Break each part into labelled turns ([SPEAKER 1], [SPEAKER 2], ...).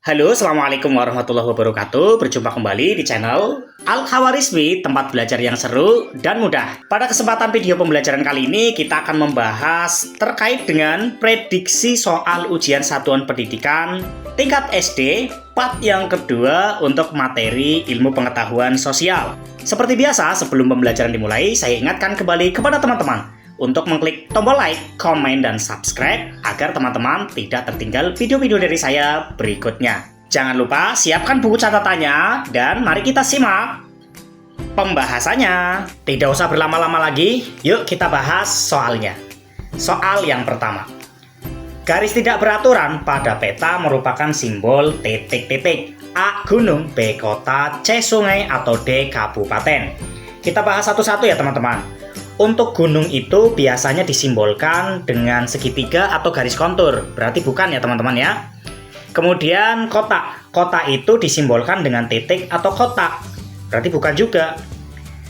[SPEAKER 1] Halo, Assalamualaikum warahmatullahi wabarakatuh. Berjumpa kembali di channel Al-Khawarizmi, tempat belajar yang seru dan mudah. Pada kesempatan video pembelajaran kali ini, kita akan membahas terkait dengan prediksi soal ujian satuan pendidikan tingkat SD, part yang kedua untuk materi ilmu pengetahuan sosial. Seperti biasa, sebelum pembelajaran dimulai, saya ingatkan kembali kepada teman-teman untuk mengklik tombol like, komen, dan subscribe agar teman-teman tidak tertinggal video-video dari saya berikutnya. Jangan lupa siapkan buku catatannya dan mari kita simak pembahasannya. Tidak usah berlama-lama lagi, yuk kita bahas soalnya. Soal yang pertama. Garis tidak beraturan pada peta merupakan simbol titik-titik. A. Gunung, B. Kota, C. Sungai, atau D. Kabupaten. Kita bahas satu-satu ya teman-teman. Untuk gunung itu biasanya disimbolkan dengan segitiga atau garis kontur. Berarti bukan ya teman-teman ya. Kemudian kota. Kota itu disimbolkan dengan titik atau kotak. Berarti bukan juga.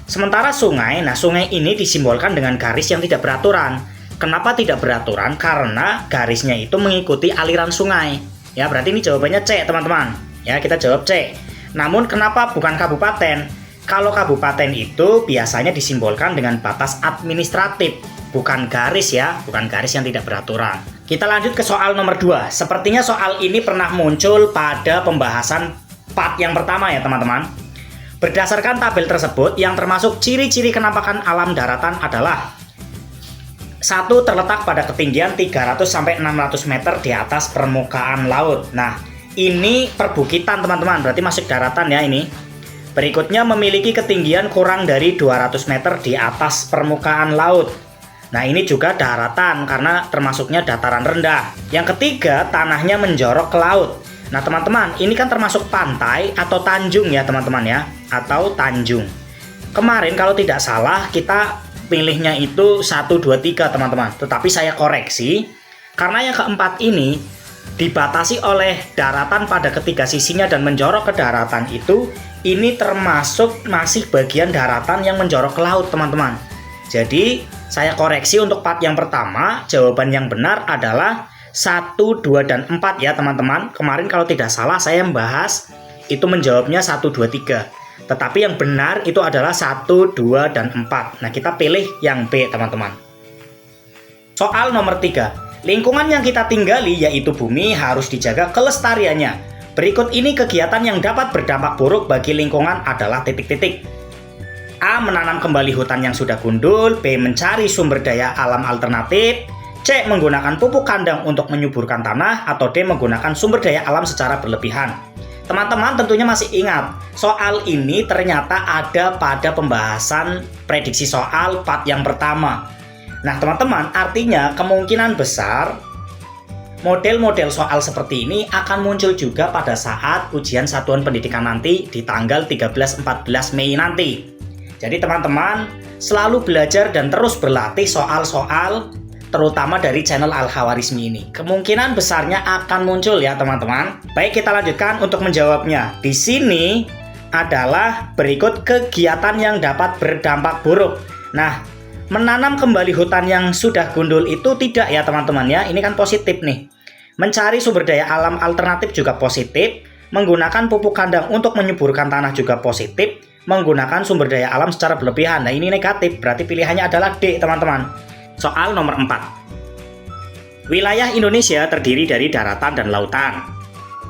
[SPEAKER 1] Sementara sungai, nah sungai ini disimbolkan dengan garis yang tidak beraturan. Kenapa tidak beraturan? Karena garisnya itu mengikuti aliran sungai. Ya, berarti ini jawabannya C teman-teman. Ya, kita jawab C. Namun kenapa bukan kabupaten? Kalau kabupaten itu biasanya disimbolkan dengan batas administratif, bukan garis ya, bukan garis yang tidak beraturan. Kita lanjut ke soal nomor 2. Sepertinya soal ini pernah muncul pada pembahasan part yang pertama ya teman-teman. Berdasarkan tabel tersebut, yang termasuk ciri-ciri kenampakan alam daratan adalah 1. Terletak pada ketinggian 300-600 meter di atas permukaan laut. Nah, ini perbukitan teman-teman, berarti masuk daratan ya ini. Berikutnya memiliki ketinggian kurang dari 200 meter di atas permukaan laut. Nah ini juga daratan karena termasuknya dataran rendah. Yang ketiga, tanahnya menjorok ke laut. Nah teman-teman, ini kan termasuk pantai atau tanjung ya teman-teman ya, atau tanjung. Kemarin kalau tidak salah kita pilihnya itu 1, 2, 3 teman-teman. Tetapi saya koreksi, karena yang keempat ini dibatasi oleh daratan pada ketiga sisinya dan menjorok ke daratan itu, ini termasuk masih bagian daratan yang menjorok ke laut teman-teman. Jadi saya koreksi untuk part yang pertama, jawaban yang benar adalah 1, 2, dan 4 ya teman-teman. Kemarin kalau tidak salah saya membahas itu menjawabnya 1, 2, 3. Tetapi yang benar itu adalah 1, 2, dan 4. Nah kita pilih yang B teman-teman. Soal nomor 3. Lingkungan yang kita tinggali yaitu bumi harus dijaga kelestariannya. Berikut ini kegiatan yang dapat berdampak buruk bagi lingkungan adalah titik-titik. A. Menanam kembali hutan yang sudah gundul. B. Mencari sumber daya alam alternatif. C. Menggunakan pupuk kandang untuk menyuburkan tanah. Atau D. Menggunakan sumber daya alam secara berlebihan. Teman-teman tentunya masih ingat, soal ini ternyata ada pada pembahasan prediksi soal part yang pertama. Nah teman-teman, artinya kemungkinan besar model-model soal seperti ini akan muncul juga pada saat ujian satuan pendidikan nanti di tanggal 13-14 Mei nanti. Jadi teman-teman selalu belajar dan terus berlatih soal-soal terutama dari channel Al-Khawarizmi ini. Kemungkinan besarnya akan muncul ya teman-teman. Baik, kita lanjutkan untuk menjawabnya. Di sini adalah berikut kegiatan yang dapat berdampak buruk. Nah, menanam kembali hutan yang sudah gundul itu tidak ya teman-teman ya. Ini kan positif nih. Mencari sumber daya alam alternatif juga positif. Menggunakan pupuk kandang untuk menyuburkan tanah juga positif. Menggunakan sumber daya alam secara berlebihan. Nah ini negatif. Berarti pilihannya adalah D teman-teman. Soal nomor 4. Wilayah Indonesia terdiri dari daratan dan lautan.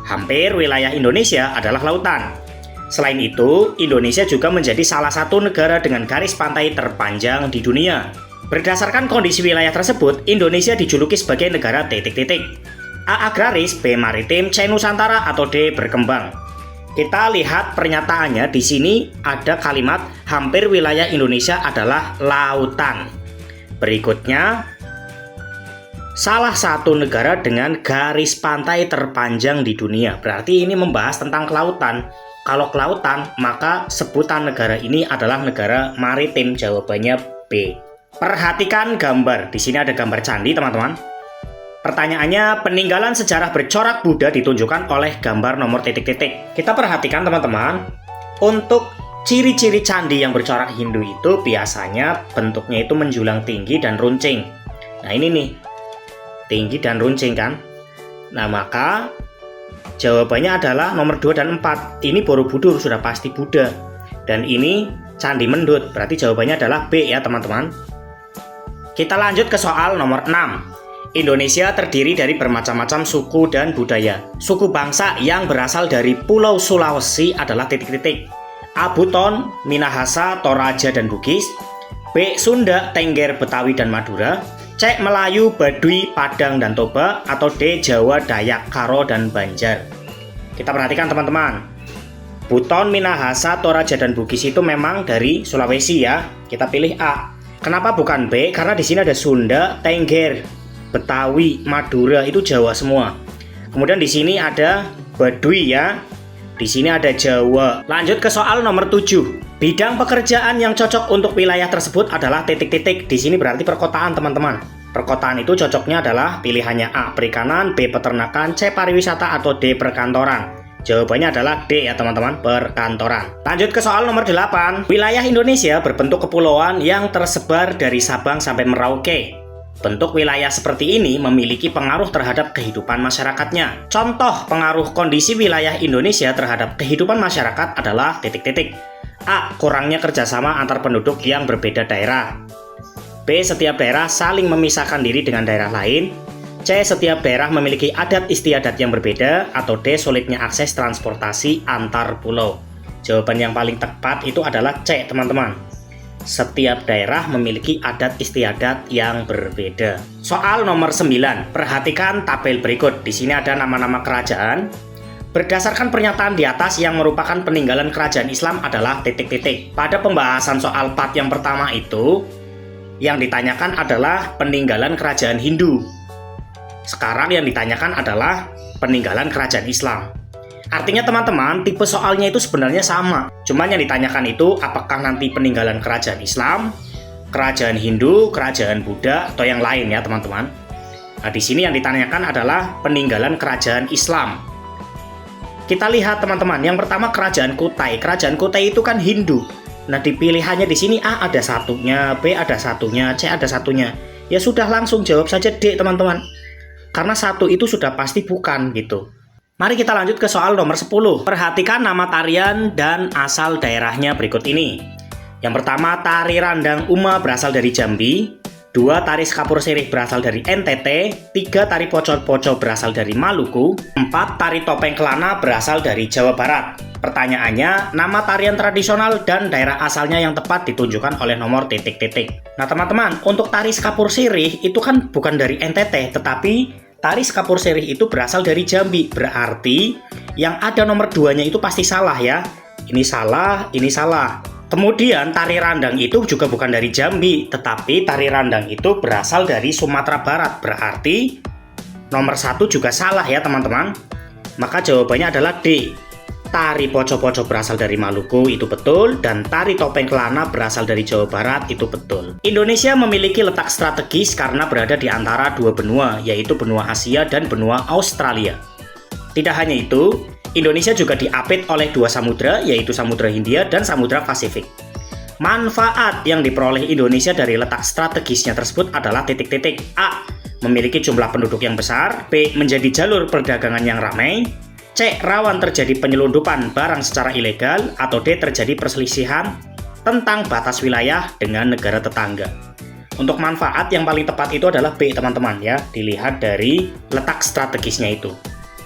[SPEAKER 1] Hampir wilayah Indonesia adalah lautan. Selain itu, Indonesia juga menjadi salah satu negara dengan garis pantai terpanjang di dunia. Berdasarkan kondisi wilayah tersebut, Indonesia dijuluki sebagai negara titik-titik. A. Agraris, B. Maritim, C. Nusantara, atau D. Berkembang. Kita lihat pernyataannya di sini ada kalimat hampir wilayah Indonesia adalah lautan. Berikutnya, salah satu negara dengan garis pantai terpanjang di dunia. Berarti ini membahas tentang kelautan. Kalau kelautan, maka sebutan negara ini adalah negara maritim. Jawabannya B. Perhatikan gambar. Di sini ada gambar candi, teman-teman. Pertanyaannya, peninggalan sejarah bercorak Buddha ditunjukkan oleh gambar nomor titik-titik. Kita perhatikan, teman-teman. Untuk ciri-ciri candi yang bercorak Hindu itu biasanya bentuknya itu menjulang tinggi dan runcing. Nah, ini nih. Tinggi dan runcing kan. Nah, maka Jawabannya adalah nomor 2 dan 4. Ini Borobudur, sudah pasti Buddha. Dan ini Candi Mendut, berarti jawabannya adalah B ya teman-teman. Kita lanjut ke soal nomor 6. Indonesia terdiri dari bermacam-macam suku dan budaya. Suku bangsa yang berasal dari Pulau Sulawesi adalah titik-titik. A. Buton, Minahasa, Toraja, dan Bugis. B. Sunda, Tengger, Betawi, dan Madura. C. Melayu, Baduy, Padang, dan Toba. Atau D. Jawa, Dayak, Karo, dan Banjar. Kita perhatikan teman-teman. Buton, Minahasa, Toraja, dan Bugis itu memang dari Sulawesi ya. Kita pilih A. Kenapa bukan B? Karena di sini ada Sunda, Tengger, Betawi, Madura, itu Jawa semua. Kemudian di sini ada Baduy ya. Di sini ada Jawa. Lanjut ke soal nomor 7. Bidang pekerjaan yang cocok untuk wilayah tersebut adalah titik-titik. Di sini berarti perkotaan, teman-teman. Perkotaan itu cocoknya adalah pilihannya A. Perikanan, B. Peternakan, C. Pariwisata, atau D. Perkantoran. Jawabannya adalah D ya teman-teman, perkantoran. Lanjut ke soal nomor 8. Wilayah Indonesia berbentuk kepulauan yang tersebar dari Sabang sampai Merauke. Bentuk wilayah seperti ini memiliki pengaruh terhadap kehidupan masyarakatnya. Contoh pengaruh kondisi wilayah Indonesia terhadap kehidupan masyarakat adalah titik-titik. A. Kurangnya kerjasama antar penduduk yang berbeda daerah. B. Setiap daerah saling memisahkan diri dengan daerah lain. C. Setiap daerah memiliki adat istiadat yang berbeda. Atau D. Sulitnya akses transportasi antar pulau. Jawaban yang paling tepat itu adalah C teman-teman. Setiap daerah memiliki adat istiadat yang berbeda. Soal nomor 9. Perhatikan tabel berikut. Di sini ada nama-nama kerajaan. Berdasarkan pernyataan di atas yang merupakan peninggalan kerajaan Islam adalah titik-titik. Pada pembahasan soal part yang pertama itu, yang ditanyakan adalah peninggalan kerajaan Hindu. Sekarang yang ditanyakan adalah peninggalan kerajaan Islam. Artinya teman-teman, tipe soalnya itu sebenarnya sama. Cuman yang ditanyakan itu apakah nanti peninggalan kerajaan Islam, kerajaan Hindu, kerajaan Buddha, atau yang lain ya teman-teman. Nah, di sini yang ditanyakan adalah peninggalan kerajaan Islam. Kita lihat teman-teman, yang pertama kerajaan Kutai. Kerajaan Kutai itu kan Hindu. Nah, di pilihannya di sini A ada satunya, B ada satunya, C ada satunya. Ya sudah, langsung jawab saja D teman-teman. Karena satu itu sudah pasti bukan gitu. Mari kita lanjut ke soal nomor 10. Perhatikan nama tarian dan asal daerahnya berikut ini. Yang pertama, tari Randang Uma berasal dari Jambi. 2. Tari Skapur Sirih berasal dari NTT. 3. Tari Poco-Poco berasal dari Maluku. 4. Tari Topeng Kelana berasal dari Jawa Barat. Pertanyaannya, nama tarian tradisional dan daerah asalnya yang tepat ditunjukkan oleh nomor titik-titik. Nah teman-teman, untuk tari Skapur Sirih itu kan bukan dari NTT, tetapi tari Skapur Sirih itu berasal dari Jambi. Berarti yang ada nomor 2-nya itu pasti salah ya. Ini salah, ini salah. Kemudian tari Randang itu juga bukan dari Jambi, tetapi tari Randang itu berasal dari Sumatera Barat. Berarti nomor 1 juga salah ya teman-teman. Maka jawabannya adalah D. Tari Poco-Poco berasal dari Maluku, itu betul. Dan tari Topeng Kelana berasal dari Jawa Barat, itu betul. Indonesia memiliki letak strategis karena berada di antara dua benua, yaitu benua Asia dan benua Australia. Tidak hanya itu, Indonesia juga diapit oleh dua samudra, yaitu Samudra Hindia dan Samudra Pasifik. Manfaat yang diperoleh Indonesia dari letak strategisnya tersebut adalah titik-titik. A. Memiliki jumlah penduduk yang besar. B. Menjadi jalur perdagangan yang ramai. C. Rawan terjadi penyelundupan barang secara ilegal. Atau D. Terjadi perselisihan tentang batas wilayah dengan negara tetangga. Untuk manfaat yang paling tepat itu adalah B teman-teman ya. Dilihat dari letak strategisnya itu.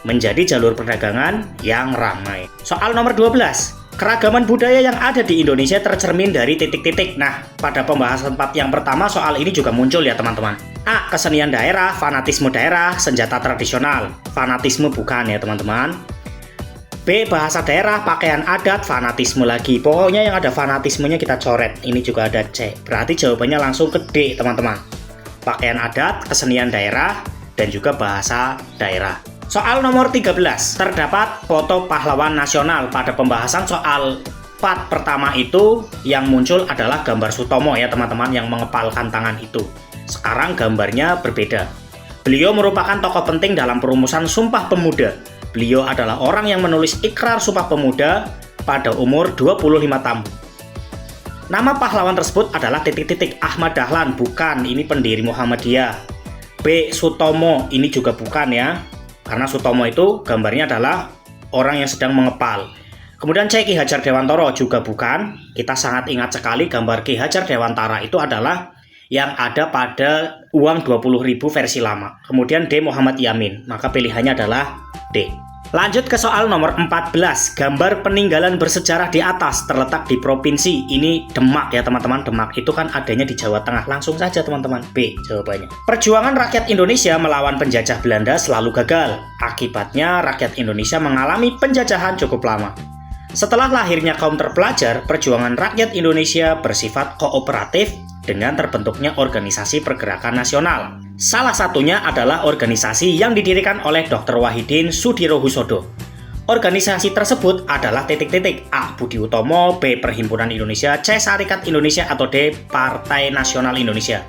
[SPEAKER 1] Menjadi jalur perdagangan yang ramai. Soal nomor 12. Keragaman budaya yang ada di Indonesia tercermin dari titik-titik. Nah, pada pembahasan part yang pertama soal ini juga muncul ya teman-teman. A. Kesenian daerah, fanatisme daerah, senjata tradisional. Fanatisme bukan ya teman-teman. B. Bahasa daerah, pakaian adat, fanatisme lagi. Pokoknya yang ada fanatismenya kita coret. Ini juga ada C. Berarti jawabannya langsung ke D teman-teman. Pakaian adat, kesenian daerah, dan juga bahasa daerah. Soal nomor 13. Terdapat foto pahlawan nasional. Pada pembahasan soal part pertama itu yang muncul adalah gambar Sutomo ya teman-teman, yang mengepalkan tangan itu. Sekarang gambarnya berbeda. Beliau merupakan tokoh penting dalam perumusan Sumpah Pemuda. Beliau adalah orang yang menulis Ikrar Sumpah Pemuda pada umur 25 tahun. Nama pahlawan tersebut adalah titik-titik. Ahmad Dahlan, bukan, ini pendiri Muhammadiyah. B. Sutomo, ini juga bukan ya. Karena Sutomo itu gambarnya adalah orang yang sedang mengepal. Kemudian C. Ki Hajar Dewantara juga bukan. Kita sangat ingat sekali gambar Ki Hajar Dewantara itu adalah yang ada pada uang 20.000 versi lama. Kemudian D. Muhammad Yamin. Maka pilihannya adalah D. Lanjut ke soal nomor 14. Gambar peninggalan bersejarah di atas terletak di provinsi. Ini Demak ya teman-teman. Demak itu kan adanya di Jawa Tengah. Langsung saja teman-teman. B jawabannya. Perjuangan rakyat Indonesia melawan penjajah Belanda selalu gagal. Akibatnya rakyat Indonesia mengalami penjajahan cukup lama. Setelah lahirnya kaum terpelajar, perjuangan rakyat Indonesia bersifat kooperatif dengan terbentuknya organisasi pergerakan nasional. Salah satunya adalah organisasi yang didirikan oleh Dr. Wahidin Sudirohusodo. Organisasi tersebut adalah A. Budi Utomo, B. Perhimpunan Indonesia, C. Sarekat Indonesia, atau D. Partai Nasional Indonesia.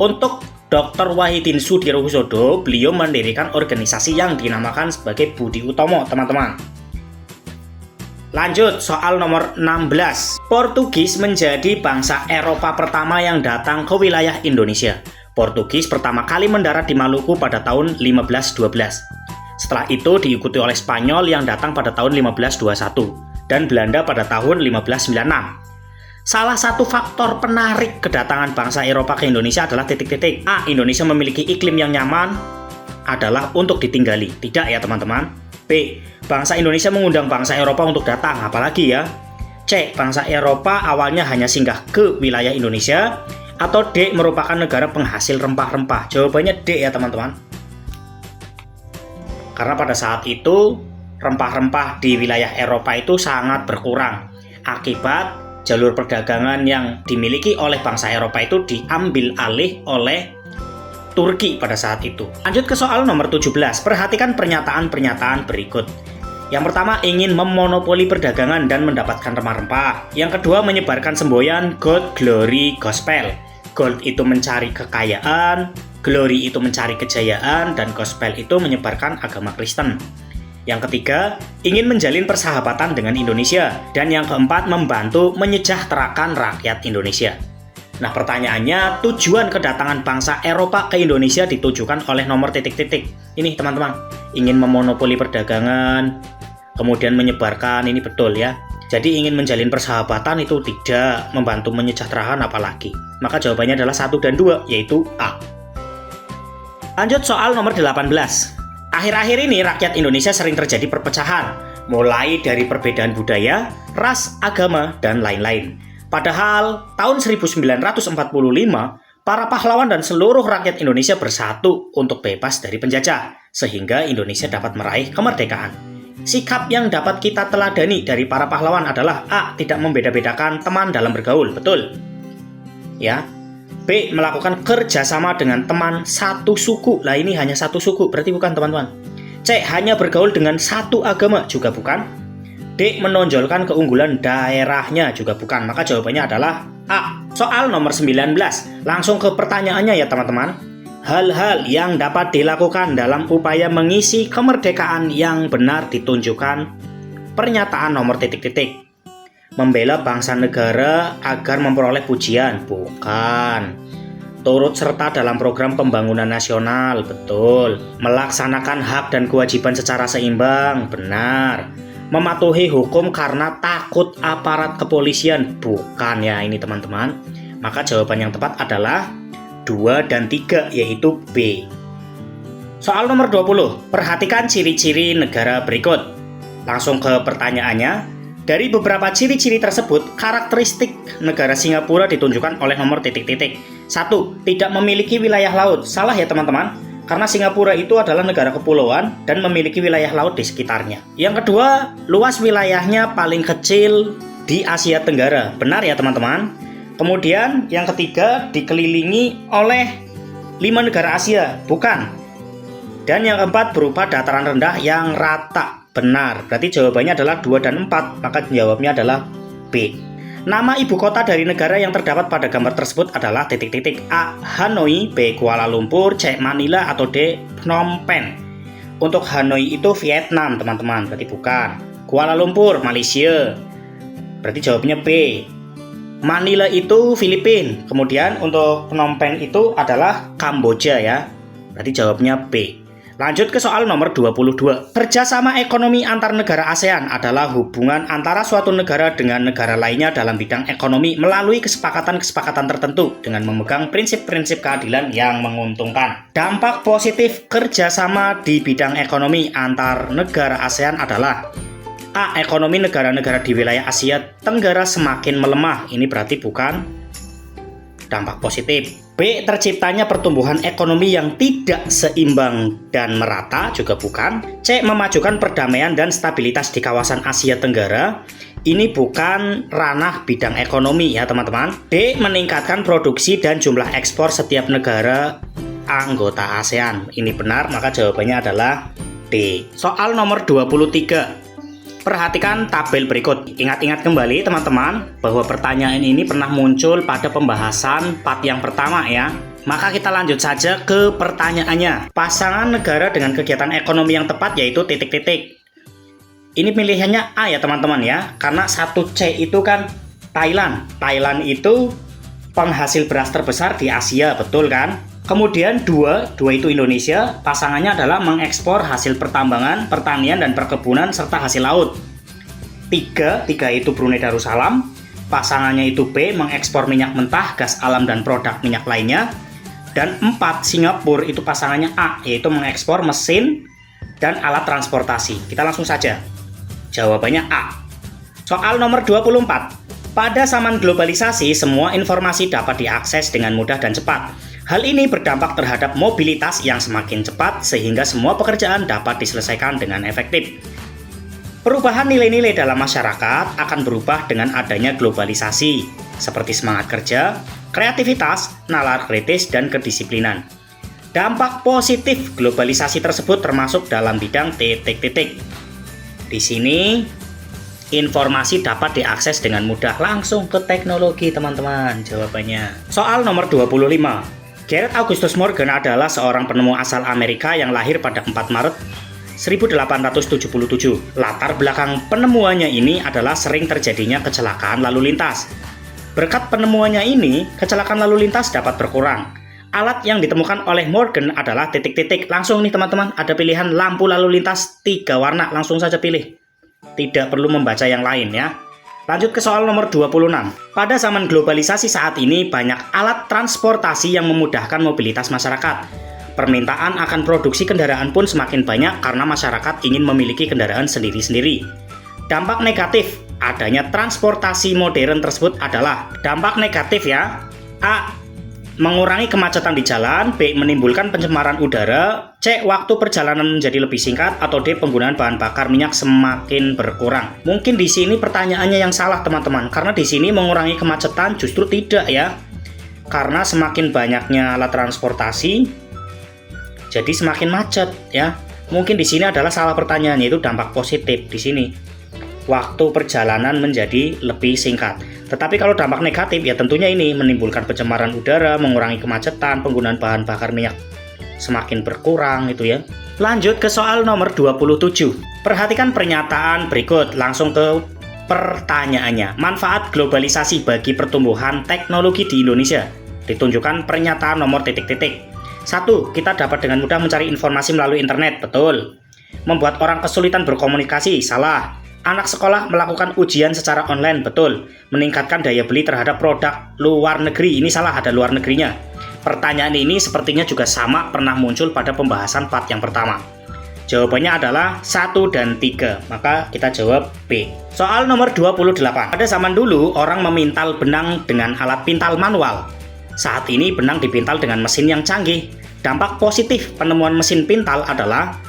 [SPEAKER 1] Untuk Dr. Wahidin Sudirohusodo, beliau mendirikan organisasi yang dinamakan sebagai Budi Utomo, teman-teman. Lanjut, soal nomor 16. Portugis menjadi bangsa Eropa pertama yang datang ke wilayah Indonesia. Portugis pertama kali mendarat di Maluku pada tahun 1512. Setelah itu diikuti oleh Spanyol yang datang pada tahun 1521 dan Belanda pada tahun 1596. Salah satu faktor penarik kedatangan bangsa Eropa ke Indonesia adalah A. Indonesia memiliki iklim yang nyaman adalah untuk ditinggali. Tidak ya teman-teman. B. Bangsa Indonesia mengundang bangsa Eropa untuk datang, apalagi ya. C. Bangsa Eropa awalnya hanya singgah ke wilayah Indonesia. Atau D. Merupakan negara penghasil rempah-rempah. Jawabannya D ya teman-teman. Karena pada saat itu rempah-rempah di wilayah Eropa itu sangat berkurang. Akibat jalur perdagangan yang dimiliki oleh bangsa Eropa itu diambil alih oleh Turki pada saat itu. Lanjut ke soal nomor 17. Perhatikan pernyataan-pernyataan berikut. Yang pertama, ingin memonopoli perdagangan dan mendapatkan rempah-rempah. Yang kedua, menyebarkan semboyan gold, glory, gospel. Gold itu mencari kekayaan, glory itu mencari kejayaan, dan gospel itu menyebarkan agama Kristen. Yang ketiga, ingin menjalin persahabatan dengan Indonesia. Dan yang keempat, membantu menyejahterakan rakyat Indonesia. Nah, pertanyaannya, tujuan kedatangan bangsa Eropa ke Indonesia ditujukan oleh nomor ... Ini teman-teman, ingin memonopoli perdagangan, kemudian menyebarkan, ini betul ya. Jadi ingin menjalin persahabatan itu tidak, membantu menyejahterakan apalagi. Maka jawabannya adalah 1 dan 2, yaitu A. Lanjut soal nomor 18. Akhir-akhir ini rakyat Indonesia sering terjadi perpecahan, mulai dari perbedaan budaya, ras, agama, dan lain-lain. Padahal tahun 1945, para pahlawan dan seluruh rakyat Indonesia bersatu untuk bebas dari penjajah, sehingga Indonesia dapat meraih kemerdekaan. Sikap yang dapat kita teladani dari para pahlawan adalah A. Tidak membeda-bedakan teman dalam bergaul, betul? Ya. B. Melakukan kerjasama dengan teman satu suku. Lah ini hanya satu suku, berarti bukan teman-teman. C. Hanya bergaul dengan satu agama, juga bukan. D. Menonjolkan keunggulan daerahnya, juga bukan. Maka jawabannya adalah A. Soal nomor 19. Langsung ke pertanyaannya ya teman-teman. Hal-hal yang dapat dilakukan dalam upaya mengisi kemerdekaan yang benar ditunjukkan pernyataan nomor ... Membela bangsa negara agar memperoleh pujian, bukan. Turut serta dalam program pembangunan nasional, betul. Melaksanakan hak dan kewajiban secara seimbang, benar. Mematuhi hukum karena takut aparat kepolisian, bukan ya ini teman-teman. Maka jawaban yang tepat adalah 2 dan 3, yaitu B. Soal nomor 20. Perhatikan ciri-ciri negara berikut. Langsung ke pertanyaannya. Dari beberapa ciri-ciri tersebut, karakteristik negara Singapura ditunjukkan oleh nomor ... 1. Tidak memiliki wilayah laut. Salah ya teman-teman. Karena Singapura itu adalah negara kepulauan dan memiliki wilayah laut di sekitarnya. Yang kedua, luas wilayahnya paling kecil di Asia Tenggara. Benar ya teman-teman? Kemudian yang ketiga, dikelilingi oleh 5 negara Asia. Bukan. Dan yang keempat, berupa dataran rendah yang rata. Benar. Berarti jawabannya adalah 2 dan 4. Maka jawabnya adalah B. Nama ibu kota dari negara yang terdapat pada gambar tersebut adalah ... A. Hanoi, B. Kuala Lumpur, C. Manila, atau D. Phnom Penh. Untuk Hanoi itu Vietnam, teman-teman. Berarti bukan. Kuala Lumpur, Malaysia. Berarti jawabnya B. Manila itu Filipina. Kemudian untuk Phnom Penh itu adalah Kamboja ya. Berarti jawabnya B. Lanjut ke soal nomor 22. Kerjasama ekonomi antar negara ASEAN adalah hubungan antara suatu negara dengan negara lainnya dalam bidang ekonomi melalui kesepakatan-kesepakatan tertentu dengan memegang prinsip-prinsip keadilan yang menguntungkan. Dampak positif kerjasama di bidang ekonomi antar negara ASEAN adalah A. Ekonomi negara-negara di wilayah Asia Tenggara semakin melemah. Ini berarti bukan dampak positif. B. Terciptanya pertumbuhan ekonomi yang tidak seimbang dan merata, juga bukan. C. Memajukan perdamaian dan stabilitas di kawasan Asia Tenggara. Ini bukan ranah bidang ekonomi ya teman-teman. D. Meningkatkan produksi dan jumlah ekspor setiap negara anggota ASEAN. Ini benar, maka jawabannya adalah D. Soal nomor 23. Perhatikan tabel berikut. Ingat-ingat kembali teman-teman bahwa pertanyaan ini pernah muncul pada pembahasan part yang pertama ya. Maka kita lanjut saja ke pertanyaannya. Pasangan negara dengan kegiatan ekonomi yang tepat yaitu titik-titik. Ini pilihannya A ya teman-teman ya. Karena 1C itu kan Thailand. Thailand itu penghasil beras terbesar di Asia, betul kan? Kemudian dua itu Indonesia, pasangannya adalah mengekspor hasil pertambangan, pertanian, dan perkebunan, serta hasil laut. Tiga itu Brunei Darussalam, pasangannya itu B, mengekspor minyak mentah, gas alam, dan produk minyak lainnya. Dan 4, Singapura itu pasangannya A, yaitu mengekspor mesin dan alat transportasi. Kita langsung saja. Jawabannya A. Soal nomor 24. Pada zaman globalisasi, semua informasi dapat diakses dengan mudah dan cepat. Hal ini berdampak terhadap mobilitas yang semakin cepat sehingga semua pekerjaan dapat diselesaikan dengan efektif. Perubahan nilai-nilai dalam masyarakat akan berubah dengan adanya globalisasi, seperti semangat kerja, kreativitas, nalar kritis, dan kedisiplinan. Dampak positif globalisasi tersebut termasuk dalam bidang titik-titik. Di sini, informasi dapat diakses dengan mudah. Langsung ke teknologi teman-teman jawabannya. Soal nomor 25. Gareth Augustus Morgan adalah seorang penemu asal Amerika yang lahir pada 4 Maret 1877. Latar belakang penemuannya ini adalah sering terjadinya kecelakaan lalu lintas. Berkat penemuannya ini, kecelakaan lalu lintas dapat berkurang. Alat yang ditemukan oleh Morgan adalah titik-titik. Langsung nih teman-teman, ada pilihan lampu lalu lintas 3 warna, langsung saja pilih. Tidak perlu membaca yang lain ya. Lanjut ke soal nomor 26. Pada zaman globalisasi saat ini, banyak alat transportasi yang memudahkan mobilitas masyarakat. Permintaan akan produksi kendaraan pun semakin banyak karena masyarakat ingin memiliki kendaraan sendiri-sendiri. Dampak negatif adanya transportasi modern tersebut adalah dampak negatif ya. A. Mengurangi kemacetan di jalan. B. Menimbulkan pencemaran udara. C. Waktu perjalanan menjadi lebih singkat. Atau D. Penggunaan bahan bakar minyak semakin berkurang. Mungkin di sini pertanyaannya yang salah teman-teman, karena di sini mengurangi kemacetan justru tidak ya. Karena semakin banyaknya alat transportasi, jadi semakin macet ya. Mungkin di sini adalah salah pertanyaan, yaitu dampak positif di sini. Waktu perjalanan menjadi lebih singkat. Tetapi kalau dampak negatif ya tentunya ini menimbulkan pencemaran udara, mengurangi kemacetan, penggunaan bahan bakar minyak semakin berkurang itu ya. Lanjut ke soal nomor 27. Perhatikan pernyataan berikut, langsung ke pertanyaannya. Manfaat globalisasi bagi pertumbuhan teknologi di Indonesia. Ditunjukkan pernyataan nomor titik-titik. 1. Kita dapat dengan mudah mencari informasi melalui internet, betul. Membuat orang kesulitan berkomunikasi, salah. Anak sekolah melakukan ujian secara online, betul. Meningkatkan daya beli terhadap produk luar negeri, ini salah, ada luar negerinya. Pertanyaan ini sepertinya juga sama pernah muncul pada pembahasan part yang pertama. Jawabannya adalah 1 dan 3, maka kita jawab B. Soal nomor 28. Pada zaman dulu, orang memintal benang dengan alat pintal manual. Saat ini benang dipintal dengan mesin yang canggih. Dampak positif penemuan mesin pintal adalah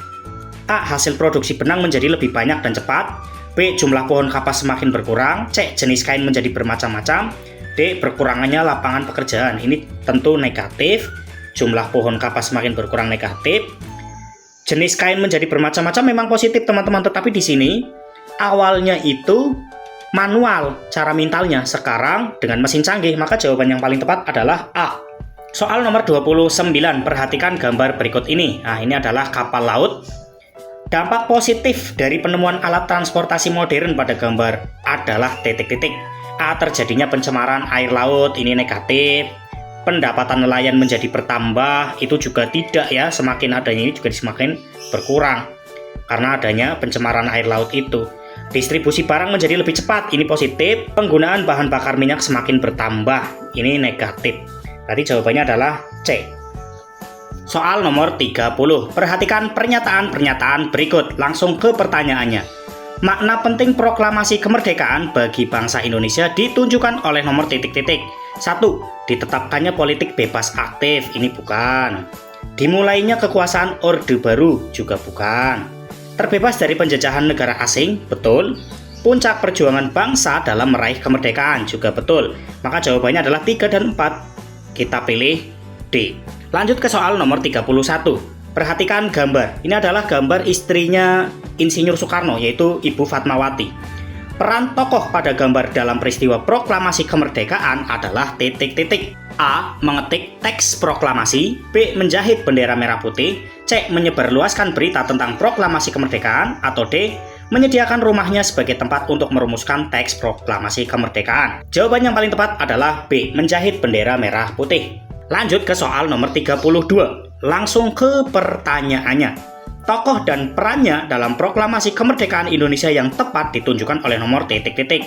[SPEAKER 1] A. Hasil produksi benang menjadi lebih banyak dan cepat. B. Jumlah pohon kapas semakin berkurang. C. Jenis kain menjadi bermacam-macam. D. Berkurangannya lapangan pekerjaan. Ini tentu negatif. Jumlah pohon kapas semakin berkurang, negatif. Jenis kain menjadi bermacam-macam memang positif teman-teman. Tetapi di sini awalnya itu manual cara mintalnya. Sekarang dengan mesin canggih, maka jawaban yang paling tepat adalah A. Soal nomor 29. Perhatikan gambar berikut ini. Nah, ini adalah kapal laut. Dampak positif dari penemuan alat transportasi modern pada gambar adalah titik-titik. A. Terjadinya pencemaran air laut, ini negatif. pendapatan nelayan menjadi bertambah, itu juga tidak ya, semakin adanya ini juga semakin berkurang karena adanya pencemaran air laut itu. Distribusi barang menjadi lebih cepat, ini positif. Penggunaan bahan bakar minyak semakin bertambah, ini negatif. Berarti jawabannya adalah C. Soal nomor 30. Perhatikan pernyataan-pernyataan berikut. Langsung ke pertanyaannya. Makna penting proklamasi kemerdekaan bagi bangsa Indonesia ditunjukkan oleh nomor titik-titik. 1. Ditetapkannya politik bebas aktif, ini bukan. Dimulainya kekuasaan Orde Baru, juga bukan. Terbebas dari penjajahan negara asing, betul. Puncak perjuangan bangsa dalam meraih kemerdekaan, juga betul. Maka jawabannya adalah 3 dan 4. Kita pilih D. Lanjut ke soal nomor 31. Perhatikan gambar. Ini adalah gambar istrinya Insinyur Soekarno, yaitu Ibu Fatmawati. Peran tokoh pada gambar dalam peristiwa proklamasi kemerdekaan adalah titik-titik. A. Mengetik teks proklamasi. B. Menjahit bendera merah putih. C. Menyebarluaskan berita tentang proklamasi kemerdekaan. Atau D. Menyediakan rumahnya sebagai tempat untuk merumuskan teks proklamasi kemerdekaan. Jawaban yang paling tepat adalah B. Menjahit bendera merah putih. Lanjut ke soal nomor 32. Langsung ke pertanyaannya. Tokoh dan perannya dalam proklamasi kemerdekaan Indonesia yang tepat ditunjukkan oleh nomor titik-titik.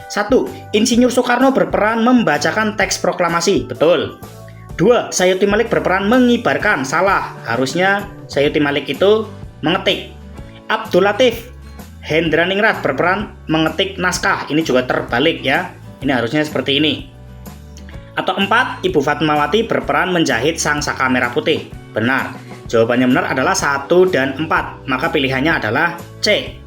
[SPEAKER 1] 1. Insinyur Soekarno berperan membacakan teks proklamasi, betul. 2. Sayuti Malik berperan mengibarkan, salah. Harusnya Sayuti Malik itu mengetik. Abdul Latif Hendraningrat berperan mengetik naskah, ini juga terbalik ya. Ini harusnya seperti ini. Atau 4. Ibu Fatmawati berperan menjahit sangsaka merah putih. Benar. Jawabannya benar adalah 1 dan 4. Maka pilihannya adalah C.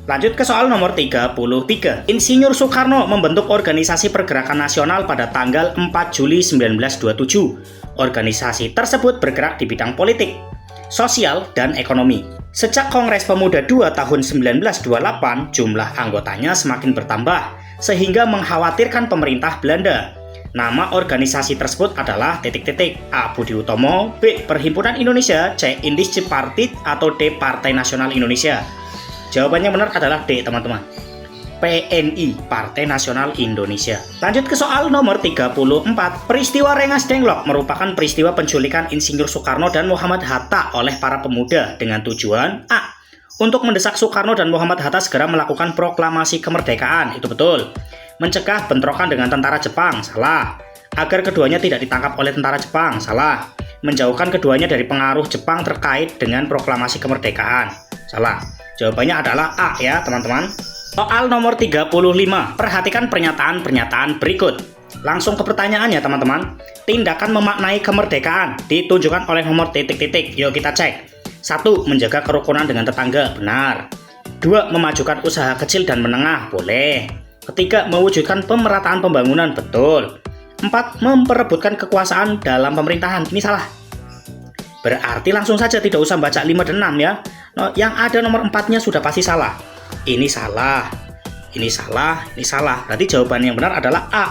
[SPEAKER 1] Lanjut ke soal nomor 33. Insinyur Soekarno membentuk organisasi pergerakan nasional pada tanggal 4 Juli 1927. Organisasi tersebut bergerak di bidang politik, sosial, dan ekonomi. Sejak Kongres Pemuda II tahun 1928, jumlah anggotanya semakin bertambah, sehingga mengkhawatirkan pemerintah Belanda. Nama organisasi tersebut adalah titik-titik. A. Budi Utomo. B. Perhimpunan Indonesia. C. Indische Partij. Atau D. Partai Nasional Indonesia. Jawabannya benar adalah D, teman-teman. PNI, Partai Nasional Indonesia. Lanjut ke soal nomor 34. Peristiwa Rengas Dengklok merupakan peristiwa penculikan Insinyur Soekarno dan Muhammad Hatta oleh para pemuda dengan tujuan A. Untuk mendesak Soekarno dan Muhammad Hatta segera melakukan proklamasi kemerdekaan, itu betul. Mencegah bentrokan dengan tentara Jepang, salah. Agar keduanya tidak ditangkap oleh tentara Jepang, salah. Menjauhkan keduanya dari pengaruh Jepang terkait dengan proklamasi kemerdekaan, salah. Jawabannya adalah A ya teman-teman. Soal nomor 35. Perhatikan pernyataan-pernyataan berikut. Langsung ke pertanyaannya teman-teman. Tindakan memaknai kemerdekaan ditunjukkan oleh nomor titik-titik. Yuk kita cek. 1. Menjaga kerukunan dengan tetangga, benar. 2. Memajukan usaha kecil dan menengah, boleh. 3. Mewujudkan pemerataan pembangunan, betul. 4. Memperebutkan kekuasaan dalam pemerintahan, ini salah. Berarti langsung saja tidak usah baca 5 dan 6 ya. Yang ada nomor 4-nya sudah pasti salah. Ini salah. Ini salah, ini salah. Berarti jawaban yang benar adalah A.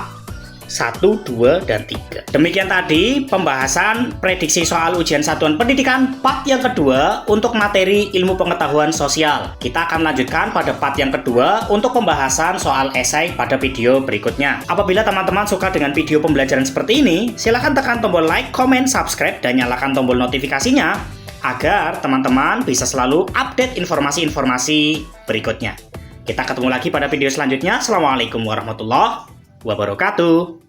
[SPEAKER 1] 1, 2, dan 3. Demikian tadi pembahasan prediksi soal ujian satuan pendidikan part yang kedua untuk materi ilmu pengetahuan sosial. Kita akan lanjutkan pada part yang kedua untuk pembahasan soal esai pada video berikutnya. Apabila teman-teman suka dengan video pembelajaran seperti ini, silahkan tekan tombol like, comment, subscribe, dan nyalakan tombol notifikasinya agar teman-teman bisa selalu update informasi-informasi berikutnya. Kita ketemu lagi pada video selanjutnya. Assalamualaikum warahmatullahi wabarakatuh.